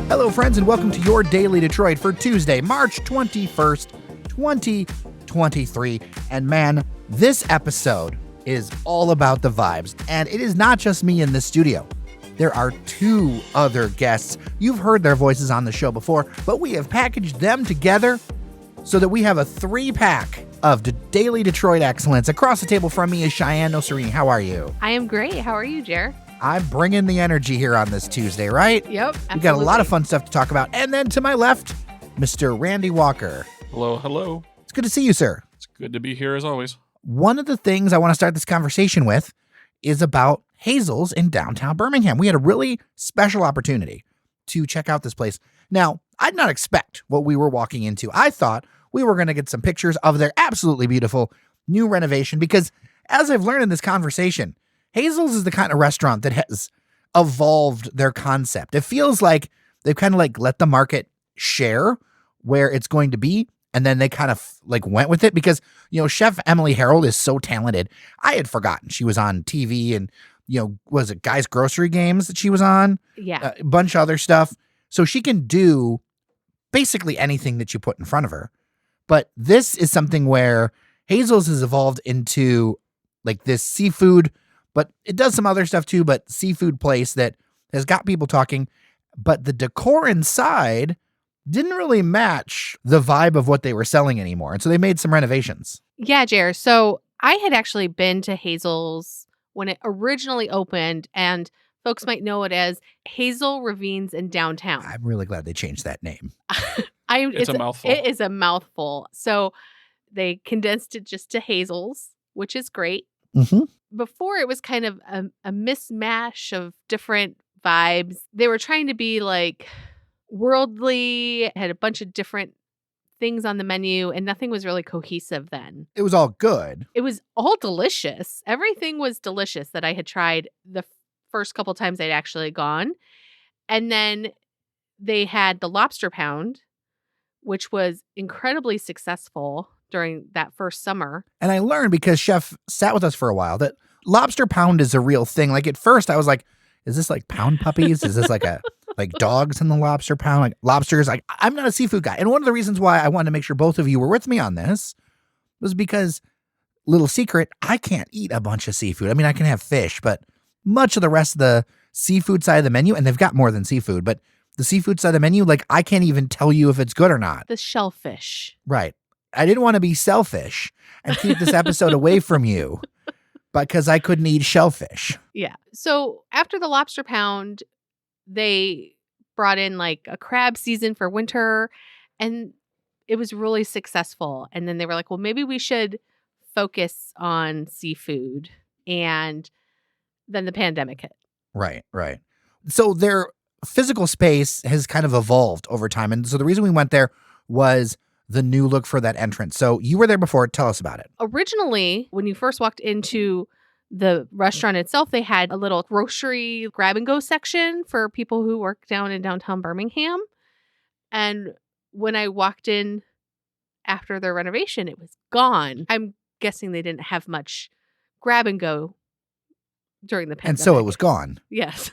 Hello, friends, and welcome to your Daily Detroit for Tuesday, March 21st, 2023. And man, this episode is all about the vibes. And it is not just me in the studio. There are two other guests. You've heard their voices on the show before, but we have packaged them together so that we have a 3-pack of Daily Detroit excellence. Across the table from me is Cheyenne Noserini. How are you? I am great. How are you, Jer? I'm bringing the energy here on this Tuesday, right? Yep, absolutely. We got a lot of fun stuff to talk about. And then to my left, Mr. Randy Walker. Hello, hello. It's good to see you, sir. It's good to be here as always. One of the things I want to start this conversation with is about Hazel's in downtown Birmingham. We had a really special opportunity to check out this place. Now, I did not expect what we were walking into. I thought we were going to get some pictures of their absolutely beautiful new renovation because, as I've learned in this conversation, Hazel's is the kind of restaurant that has evolved their concept. It feels like they've kind of like let the market share where it's going to be, and then they kind of like went with it because, you know, Chef Emmele Harold is so talented. I had forgotten she was on TV and, you know, was it Guys Grocery Games that she was on? Yeah. A bunch of other stuff. So she can do basically anything that you put in front of her. But this is something where Hazel's has evolved into like this seafood, but it does some other stuff too, but seafood place that has got people talking. But the decor inside didn't really match the vibe of what they were selling anymore. And so they made some renovations. Yeah, Jer. So I had actually been to Hazel's when it originally opened, and folks might know it as Hazel Ravines in downtown. I'm really glad they changed that name. It's a mouthful. It is a mouthful. So they condensed it just to Hazel's, which is great. Mm-hmm. Before, it was kind of a mismatch of different vibes. They were trying to be like worldly, had a bunch of different things on the menu, and nothing was really cohesive then. It was all good. It was all delicious. Everything was delicious that I had tried the first couple times I'd actually gone. And then they had the lobster pound, which was incredibly successful during that first summer. And I learned because Chef sat with us for a while that lobster pound is a real thing. Like at first I was like, is this like pound puppies? Is this like like dogs in the lobster pound? Like lobsters? Like I'm not a seafood guy. And one of the reasons why I wanted to make sure both of you were with me on this was because, little secret, I can't eat a bunch of seafood. I mean, I can have fish, but much of the rest of the seafood side of the menu, and they've got more than seafood, but the seafood side of the menu, like I can't even tell you if it's good or not. The shellfish. Right. I didn't want to be selfish and keep this episode away from you because I couldn't eat shellfish. Yeah. So after the lobster pound, they brought in like a crab season for winter, and it was really successful. And then they were like, well, maybe we should focus on seafood. And then the pandemic hit. Right, right. So their physical space has kind of evolved over time. And so the reason we went there was the new look for that entrance. So you were there before. Tell us about it. Originally, when you first walked into the restaurant itself, they had a little grocery grab and go section for people who work down in downtown Birmingham. And when I walked in after their renovation, it was gone. I'm guessing they didn't have much grab and go during the pandemic. And so it was gone. Yes.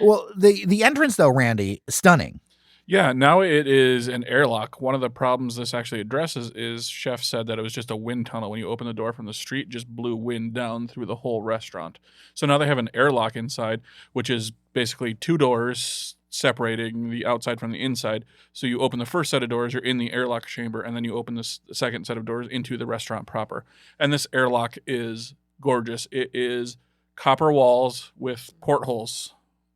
Well, the entrance though, Randy, stunning. Yeah, now it is an airlock. One of the problems this actually addresses is Chef said that it was just a wind tunnel. When you open the door from the street, just blew wind down through the whole restaurant. So now they have an airlock inside, which is basically 2 doors separating the outside from the inside. So you open the first set of doors, you're in the airlock chamber, and then you open the second set of doors into the restaurant proper. And this airlock is gorgeous. It is copper walls with portholes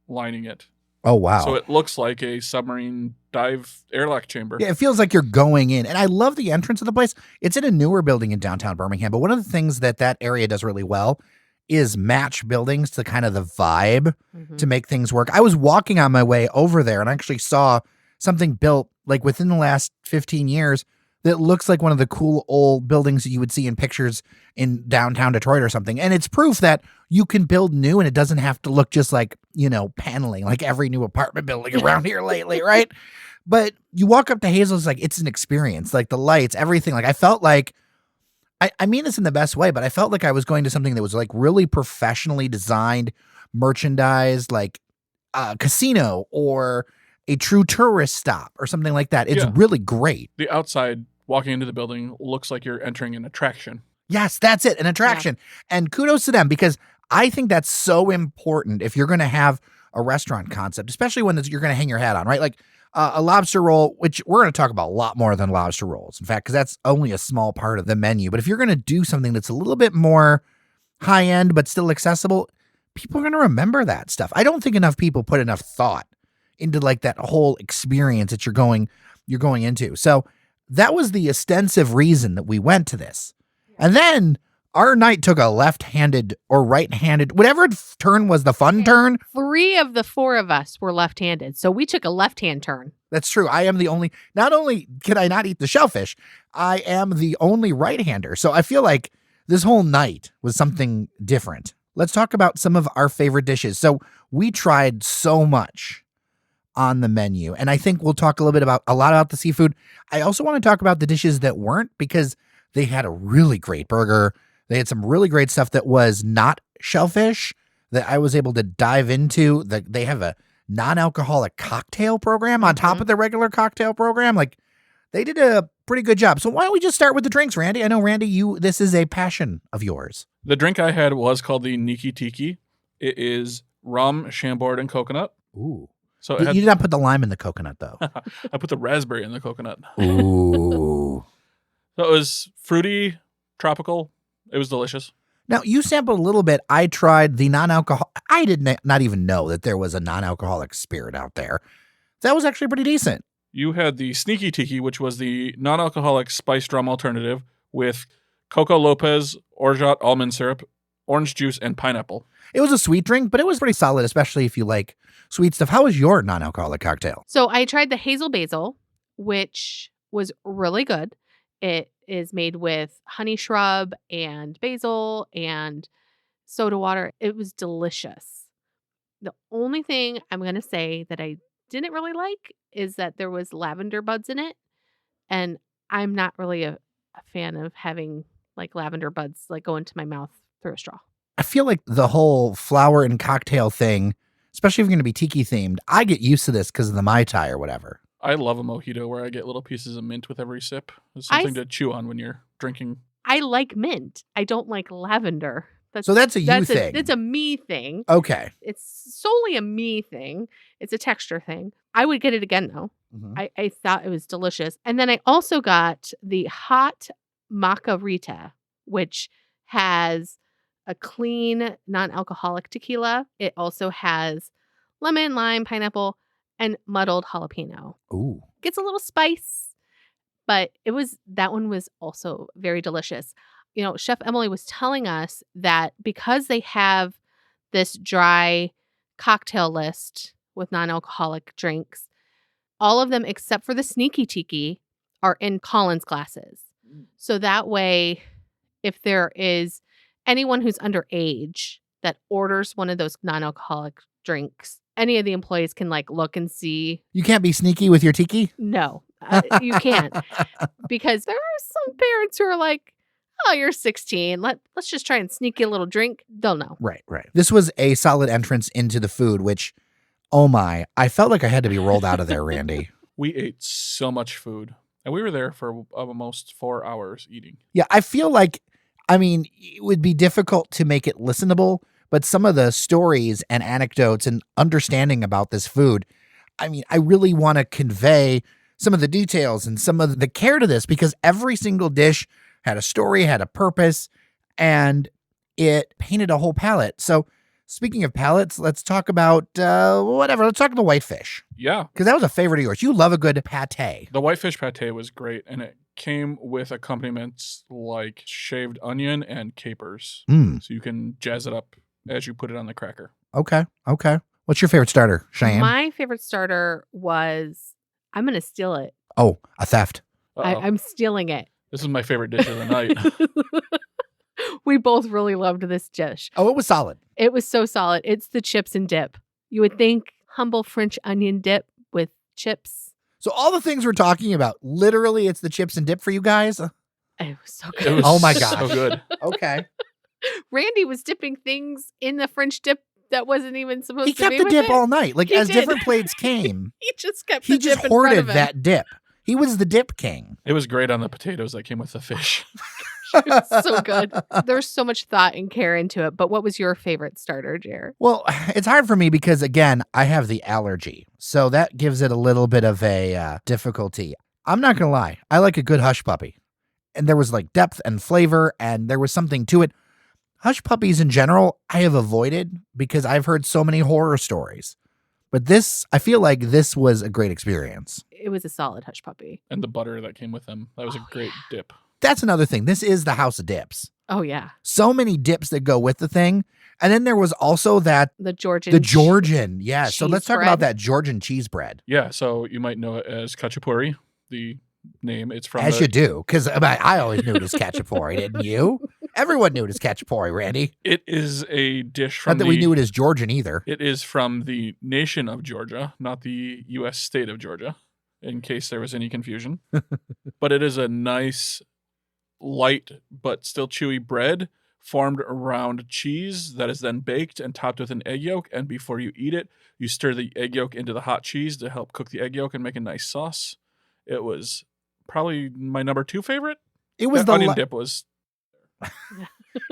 lining it. Oh, wow. So it looks like a submarine dive airlock chamber. Yeah, it feels like you're going in. And I love the entrance of the place. It's in a newer building in downtown Birmingham. But one of the things that area does really well is match buildings to kind of the vibe to make things work. I was walking on my way over there and I actually saw something built like within the last 15 years that looks like one of the cool old buildings that you would see in pictures in downtown Detroit or something. And it's proof that you can build new and it doesn't have to look just like, you know, paneling like every new apartment building around here lately, right? But you walk up to Hazel's, like, it's an experience, like the lights, everything. Like I felt like I mean this in the best way, but I felt like I was going to something that was like really professionally designed, merchandise, like a casino or a true tourist stop or something like that. It's Yeah. really great. The outside, walking into the building, looks like you're entering an attraction. Yes, that's it, an attraction. And kudos to them because I think that's so important if you're going to have a restaurant concept, especially when you're going to hang your hat on, right? Like a lobster roll, which we're going to talk about a lot more than lobster rolls, in fact, because that's only a small part of the menu. But if you're going to do something that's a little bit more high end but still accessible, people are going to remember that stuff. I don't think enough people put enough thought into like that whole experience that you're going into. So that was the ostensive reason that we went to this. And then our night took a left-handed or right-handed, whatever turn was the fun turn. 3 of the 4 of us were left-handed, so we took a left-hand turn. That's true. I am the only, not only can I not eat the shellfish, I am the only right-hander. So I feel like this whole night was something different. Let's talk about some of our favorite dishes. So we tried so much on the menu, and I think we'll talk a lot about the seafood. I also want to talk about the dishes that weren't, because they had a really great burger. They had some really great stuff that was not shellfish that I was able to dive into. They have a non-alcoholic cocktail program on top of their regular cocktail program. Like, they did a pretty good job. So why don't we just start with the drinks, Randy? I know, Randy, this is a passion of yours. The drink I had was called the Niki Tiki. It is rum, Chambord, and coconut. Ooh. So You did not put the lime in the coconut, though. I put the raspberry in the coconut. Ooh. So it was fruity, tropical. It was delicious. Now, you sampled a little bit. I tried the non-alcohol. I did not even know that there was a non-alcoholic spirit out there. That was actually pretty decent. You had the Sneaky Tiki, which was the non-alcoholic spiced rum alternative with Coco Lopez, orgeat almond syrup, orange juice, and pineapple. It was a sweet drink, but it was pretty solid, especially if you like sweet stuff. How was your non-alcoholic cocktail? So I tried the Hazel Basil, which was really good. It is made with honey shrub and basil and soda water. It was delicious. The only thing I'm going to say that I didn't really like is that there was lavender buds in it. And I'm not really a fan of having like lavender buds like go into my mouth through a straw. I feel like the whole flower and cocktail thing, especially if you're going to be tiki themed, I get used to this because of the Mai Tai or whatever. I love a mojito where I get little pieces of mint with every sip. It's something to chew on when you're drinking. I like mint. I don't like lavender. So that's a you thing. It's a me thing. Okay. It's solely a me thing. It's a texture thing. I would get it again, though. Mm-hmm. I thought it was delicious. And then I also got the hot maca rita, which has a clean, non-alcoholic tequila. It also has lemon, lime, pineapple, and muddled jalapeno. Ooh. Gets a little spice, but that one was also very delicious. You know, Chef Emmele was telling us that because they have this dry cocktail list with non-alcoholic drinks, all of them except for the Sneaky Tiki are in Collins glasses. So that way, if there is anyone who's underage that orders one of those non-alcoholic drinks, any of the employees can like look and see. You can't be sneaky with your tiki? No, you can't. Because there are some parents who are like, oh, you're 16. Let's just try and sneak you a little drink. They'll know. Right. This was a solid entrance into the food, which, oh my, I felt like I had to be rolled out of there, Randy. We ate so much food. And we were there for almost 4 hours eating. Yeah, I feel like, it would be difficult to make it listenable, but some of the stories and anecdotes and understanding about this food, I really want to convey some of the details and some of the care to this, because every single dish had a story, had a purpose, and it painted a whole palette. So speaking of palettes, let's talk about Let's talk about the whitefish. Yeah. Because that was a favorite of yours. You love a good pate. The whitefish pate was great, and it came with accompaniments like shaved onion and capers. So you can jazz it up as you put it on the cracker. Okay. What's your favorite starter, Cheyenne? My favorite starter was, I'm going to steal it. Oh, a theft. I'm stealing it. This is my favorite dish of the night. We both really loved this dish. Oh, it was solid. It was so solid. It's the chips and dip. You would think humble French onion dip with chips. So all the things we're talking about, literally it's the chips and dip for you guys? It was so It good. was Oh my so gosh. good. Okay. Randy was dipping things in the French dip that wasn't even supposed He to be kept the with dip it. all night. Like He as did. different plates came, He just kept he the just dip in front hoarded of him. that dip. He was the dip king. It was great on the potatoes that came with the fish. So good. There's so much thought and care into it. But what was your favorite starter, Jer? Well, it's hard for me because, again, I have the allergy. So that gives it a little bit of a difficulty. I'm not going to lie. I like a good hush puppy. And there was like depth and flavor, and there was something to it. Hush puppies in general, I have avoided because I've heard so many horror stories. But this, I feel like this was a great experience. It was a solid hush puppy. And the butter that came with them. That was a great dip. That's another thing. This is the house of dips. Oh, yeah. So many dips that go with the thing. And then there was also that, The Georgian. yeah. So let's cheese talk bread. about that Georgian cheese bread. Yeah, so you might know it as khachapuri, the name. It's from As the- you do, because I always knew it as Cacciapori, didn't you? Everyone knew it as Cacciapori, Randy. It is a dish from Not that we knew it as Georgian either. It is from the nation of Georgia, not the U.S. state of Georgia, in case there was any confusion. But it is a nice, light, but still chewy bread formed around cheese that is then baked and topped with an egg yolk. And before you eat it, you stir the egg yolk into the hot cheese to help cook the egg yolk and make a nice sauce. It was probably my number 2 favorite. It was That the onion dip was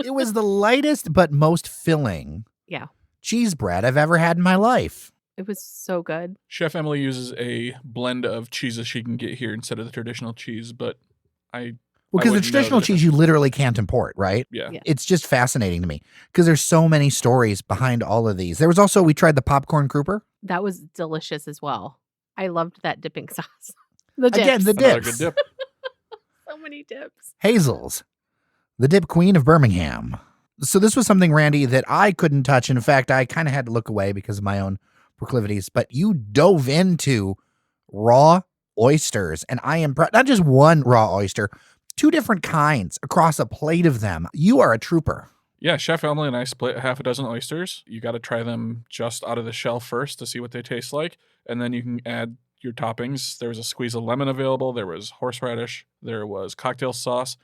it was the lightest but most filling Yeah. cheese bread I've ever had in my life. It was so good. Chef Emmele uses a blend of cheeses she can get here instead of the traditional cheese, but I Well, because the wouldn't know traditional the cheese you literally can't import, right? yeah. Yeah. It's just fascinating to me because there's so many stories behind all of these. There was also, we tried the popcorn Cooper. That was delicious as well. I loved that dipping sauce. The dips. Again, the Another dips. good dip. So many dips. Hazel's, the dip queen of Birmingham. So this was something, Randy, that I couldn't touch. In fact, I kind of had to look away because of my own proclivities. But you dove into raw oysters, and I am not just one raw oyster, 2 different kinds across a plate of them. You are a trooper. Yeah, Chef Emmele and I split half a dozen oysters. You got to try them just out of the shell first to see what they taste like, and then you can add your toppings. There was a squeeze of lemon available. There was horseradish. There was cocktail sauce,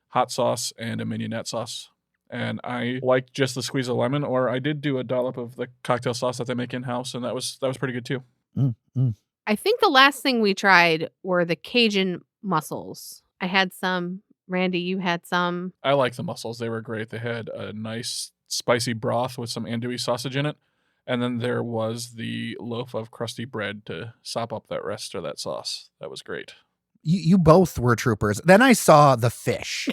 hot sauce, and a mignonette sauce. And I liked just the squeeze of lemon, or I did do a dollop of the cocktail sauce that they make in house, and that was pretty good too. I think the last thing we tried were the Cajun mussels. I had some. Randy, you had some. I like the mussels. They were great. They had a nice spicy broth with some andouille sausage in it. And then there was the loaf of crusty bread to sop up that rest of that sauce. That was great. You both were troopers. Then I saw the fish.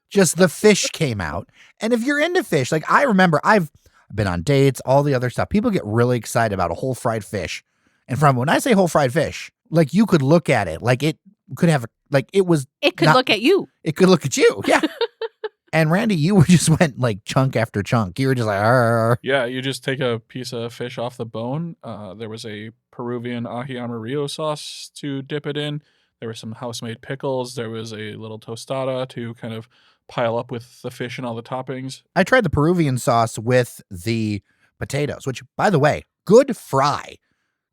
Just the fish came out. And if you're into fish, like I remember I've been on dates, all the other stuff. People get really excited about a whole fried fish. And from when I say whole fried fish, like you could look at it, like it could have, like it was. It could not- look at you. It could look at you. Yeah. And Randy, you just went like chunk after chunk. You were just like, "Arr." Yeah, you just take a piece of fish off the bone. There was a Peruvian ají amarillo sauce to dip it in. There were some house-made pickles. There was a little tostada to kind of pile up with the fish and all the toppings. I tried the Peruvian sauce with the potatoes, which, by the way, good fry.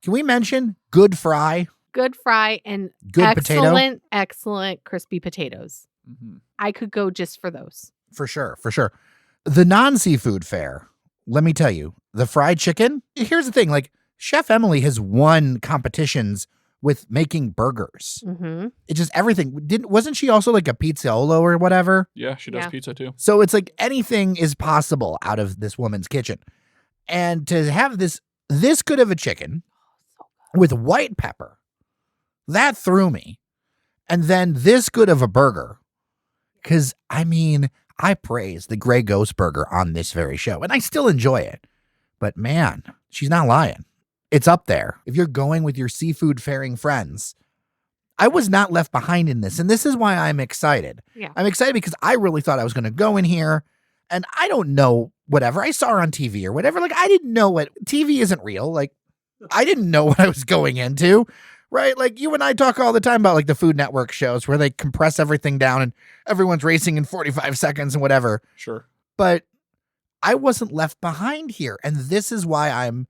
Can we mention good fry? Good fry and Good potato? excellent crispy potatoes. Mm-hmm. I could go just for those. For sure, for sure. The non-seafood fare, let me tell you, the fried chicken, here's the thing, like Chef Emmele has won competitions with making burgers. Mm-hmm. It's just everything. Wasn't she also like a pizzaolo or whatever? Yeah, she does Yeah. pizza too. So it's like anything is possible out of this woman's kitchen. And to have this good of a chicken with white pepper, that threw me. And then this good of a burger, because I mean, I praise the Grey Ghost burger on this very show, and I still enjoy it. But man, she's not lying. It's up there. If you're going with your seafood faring friends, I was not left behind in this. And this is why I'm excited. Yeah. I'm excited because I really thought I was going to go in here and I don't know whatever. I saw her on TV or whatever. Like, I didn't know what TV isn't real. Like, I didn't know what I was going into. Right? Like you and I talk all the time about like the Food Network shows where they compress everything down and everyone's racing in 45 seconds and whatever. Sure. But I wasn't left behind here. And this is why I'm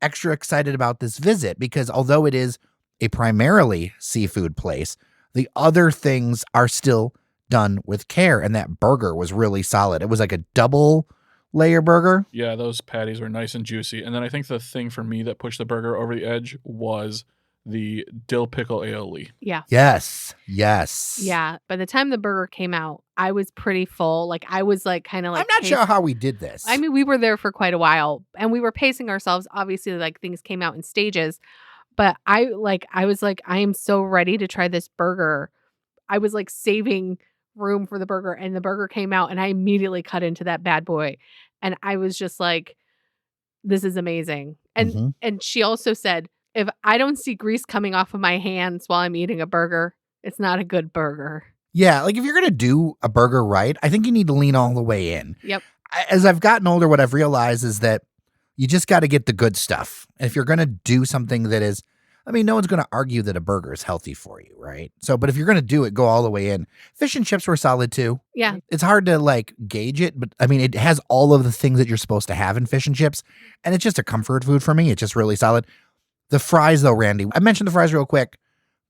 extra excited about this visit, because although it is a primarily seafood place, The other things are still done with care, and that burger was really solid. It was like a double layer burger. Yeah, those patties were nice and juicy. And then I think the thing for me that pushed the burger over the edge was the dill pickle aioli. Yeah. Yes. Yes. Yeah. By the time the burger came out, I was pretty full. Like I was like kind of like I'm not sure how we did this. I mean, we were there for quite a while and we were pacing ourselves. Obviously, like things came out in stages. But I was like, I am so ready to try this burger. I was like saving room for the burger, and the burger came out and I immediately cut into that bad boy. And I was just like, this is amazing. And and she also said, if I don't see grease coming off of my hands while I'm eating a burger, it's not a good burger. Yeah, like if you're going to do a burger right, I think you need to lean all the way in. Yep. As I've gotten older, what I've realized is that you just got to get the good stuff. And if you're going to do something that is, I mean, no one's going to argue that a burger is healthy for you, right? So, but if you're going to do it, go all the way in. Fish and chips were solid too. Yeah. It's hard to like gauge it, but I mean, it has all of the things that you're supposed to have in fish and chips. And it's just a comfort food for me. It's just really solid. The fries though, Randy, I mentioned the fries real quick,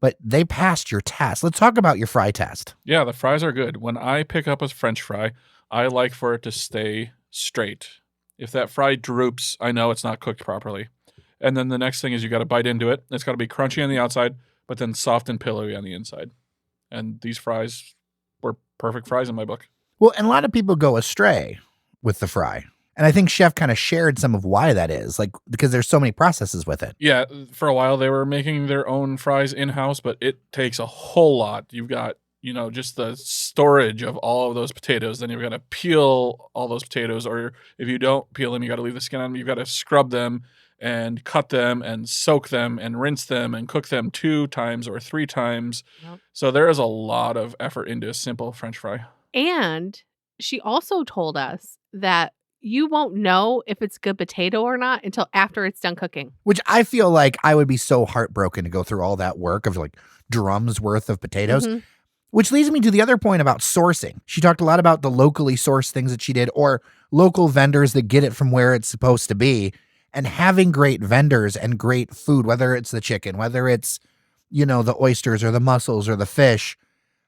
but they passed your test. Let's talk about your fry test. Yeah, the fries are good. When I pick up a French fry, I like for it to stay straight. If that fry droops, I know it's not cooked properly. And then the next thing is you got to bite into it. It's got to be crunchy on the outside, but then soft and pillowy on the inside. And these fries were perfect fries in my book. Well, and a lot of people go astray with the fry. And I think Chef kind of shared some of why that is, like because there's so many processes with it. Yeah, for a while they were making their own fries in-house, but it takes a whole lot. You've got, just the storage of all of those potatoes. Then you've got to peel all those potatoes, or if you don't peel them, you got to leave the skin on them. You've got to scrub them and cut them and soak them and rinse them and cook them 2 times or 3 times. Yep. So there is a lot of effort into a simple French fry. And she also told us that you won't know if it's good potato or not until after it's done cooking. Which I feel like I would be so heartbroken to go through all that work of like drums worth of potatoes. Mm-hmm. Which leads me to the other point about sourcing. She talked a lot about the locally sourced things that she did, or local vendors that get it from where it's supposed to be, and having great vendors and great food, whether it's the chicken, whether it's, the oysters or the mussels or the fish.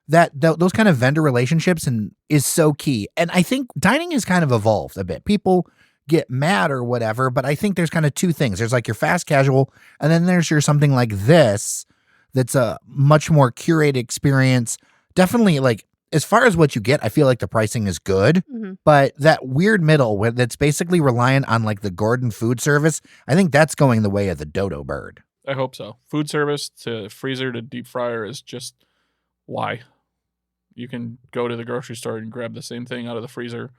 Those kind of vendor relationships is so key. And I think dining has kind of evolved a bit. People get mad or whatever, but I think there's kind of 2 things. There's like your fast casual, and then there's your something like this that's a much more curated experience. Definitely, like, as far as what you get, I feel like the pricing is good, but that weird middle where that's basically reliant on like the Gordon food service, I think that's going the way of the dodo bird. I hope so. Food service to freezer to deep fryer is just why. You can go to the grocery store and grab the same thing out of the freezer.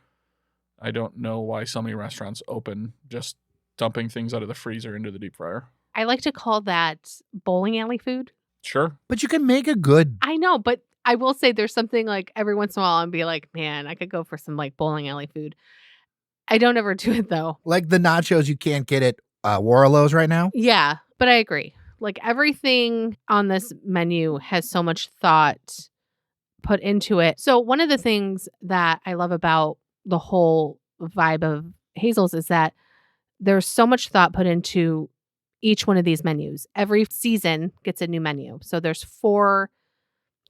I don't know why so many restaurants open just dumping things out of the freezer into the deep fryer. I like to call that bowling alley food. Sure. But you can make a good... I know, but I will say there's something like every once in a while and be like, man, I could go for some like bowling alley food. I don't ever do it though. Like the nachos you can't get at Warlo's right now? Yeah, but I agree. Like everything on this menu has so much thought put into it. So one of the things that I love about the whole vibe of Hazel's is that there's so much thought put into each one of these menus. Every season gets a new menu. So there's 4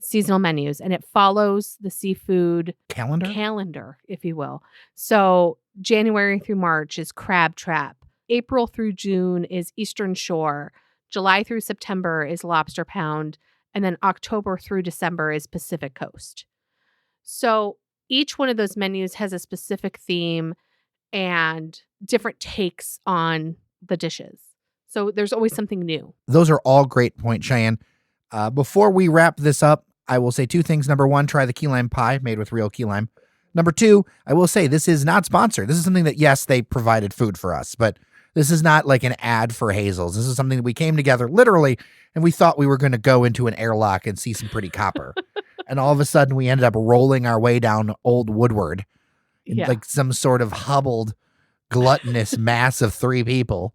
seasonal menus and it follows the seafood calendar, if you will. So January through March is Crab Trap. April through June is Eastern Shore. July through September is Lobster Pound. And then October through December is Pacific Coast. So each one of those menus has a specific theme and different takes on the dishes. So there's always something new. Those are all great points, Cheyenne. Before we wrap this up, I will say 2 things. Number 1, try the key lime pie made with real key lime. Number 2, I will say this is not sponsored. This is something that, yes, they provided food for us, but this is not like an ad for Hazel's. This is something that we came together literally, and we thought we were going to go into an airlock and see some pretty copper. And all of a sudden, we ended up rolling our way down Old Woodward in like some sort of hubbled, gluttonous mass of 3 people.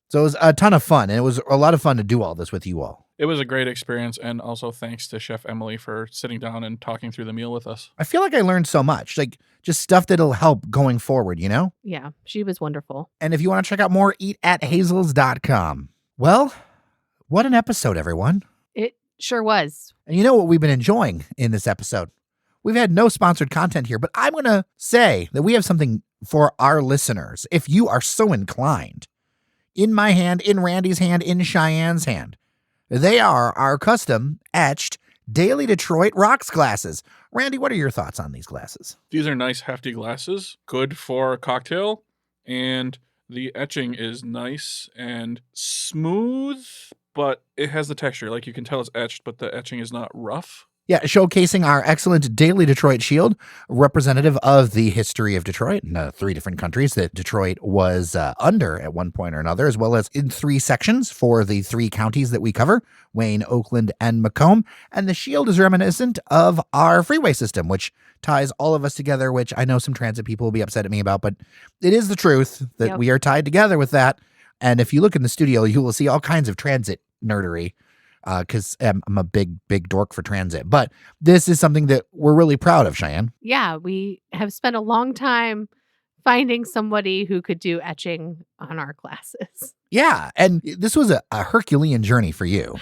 So it was a ton of fun, and it was a lot of fun to do all this with you all. It was a great experience, and also thanks to Chef Emmele for sitting down and talking through the meal with us. I feel like I learned so much, like just stuff that'll help going forward, Yeah, she was wonderful. And if you want to check out more, eatathazels.com. Well, what an episode, everyone. Sure was. And you know what we've been enjoying in this episode? We've had no sponsored content here, but I'm going to say that we have something for our listeners. If you are so inclined, in my hand, in Randy's hand, in Cheyenne's hand, they are our custom etched Daily Detroit Rocks glasses. Randy, what are your thoughts on these glasses? These are nice, hefty glasses, good for a cocktail, and the etching is nice and smooth, but it has the texture. Like, you can tell it's etched, but the etching is not rough. Yeah, showcasing our excellent Daily Detroit shield, representative of the history of Detroit in 3 different countries that Detroit was under at one point or another, as well as in 3 sections for the 3 counties that we cover, Wayne, Oakland, and Macomb. And the shield is reminiscent of our freeway system, which ties all of us together, which I know some transit people will be upset at me about, but it is the truth that we are tied together with that. And if you look in the studio, you will see all kinds of transit nerdery. Because I'm a big dork for transit. But this is something that we're really proud of, Cheyenne. Yeah, we have spent a long time finding somebody who could do etching on our glasses. Yeah, and this was a Herculean journey for you.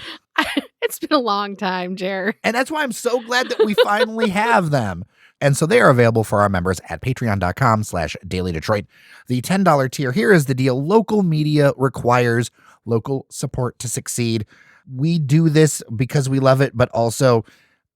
It's been a long time, Jer. And that's why I'm so glad that we finally have them. And so they are available for our members at patreon.com/dailydetroit. The $10 tier, here is the deal. Local media requires local support to succeed. We do this because we love it, but also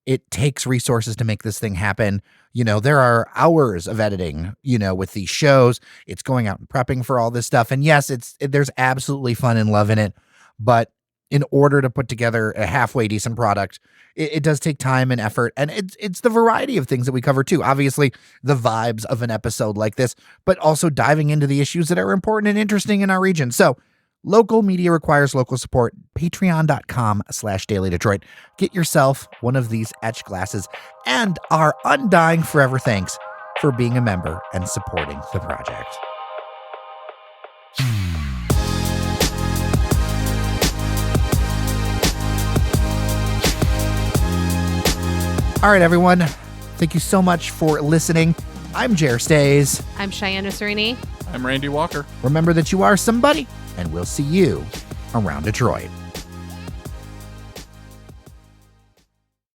it takes resources to make this thing happen. You know, there are hours of editing, you know, with these shows. It's going out and prepping for all this stuff. And yes, there's absolutely fun and love in it. But in order to put together a halfway decent product, it does take time and effort. And it's the variety of things that we cover too. Obviously, the vibes of an episode like this, but also diving into the issues that are important and interesting in our region. So local media requires local support. Patreon.com/dailydetroit. Get yourself one of these etched glasses, and our undying forever thanks for being a member and supporting the project. All right, everyone. Thank you so much for listening. I'm Jer Stays. I'm Cheyenne Osserini. I'm Randy Walker. Remember that you are somebody, and we'll see you around Detroit.